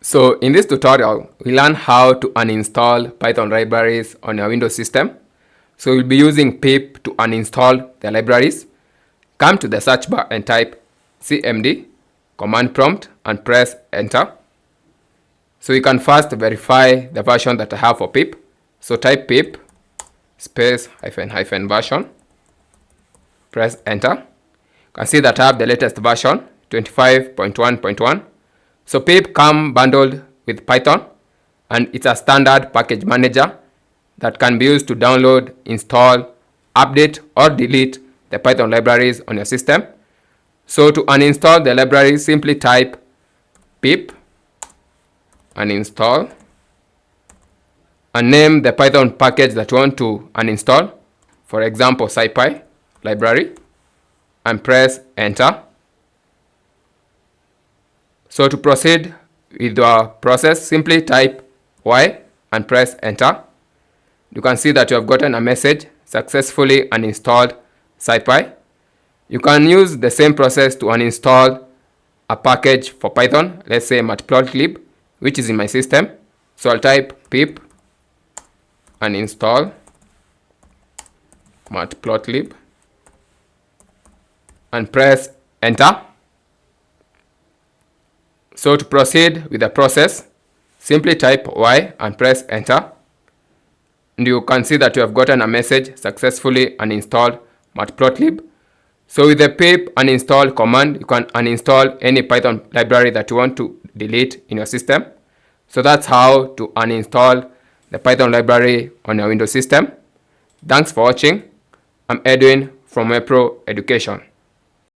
So in this tutorial, we learn how to uninstall Python libraries on your Windows system. So we'll be using pip to uninstall the libraries. Come to the search bar and type cmd, command prompt, and press enter. So you can first verify the version that I have for pip. So type pip space -- version, press enter. You can see that I have the latest version 25.1.1. So pip comes bundled with Python, and it's a standard package manager that can be used to download, install, update, or delete the Python libraries on your system. So to uninstall the library, simply type pip uninstall and name the Python package that you want to uninstall, for example scipy library, and press enter. So to proceed with your process, simply type Y and press enter. You can see that you have gotten a message, successfully uninstalled scipy. You can use the same process to uninstall a package for Python, let's say matplotlib, which is in my system. So I'll type pip uninstall matplotlib and press enter. So to proceed with the process, simply type Y and press enter. And you can see that you have gotten a message, successfully uninstalled matplotlib. So with the pip uninstall command, you can uninstall any Python library that you want to delete in your system. So that's how to uninstall the Python library on your Windows system. Thanks for watching. I'm Edwin from WebPro Education.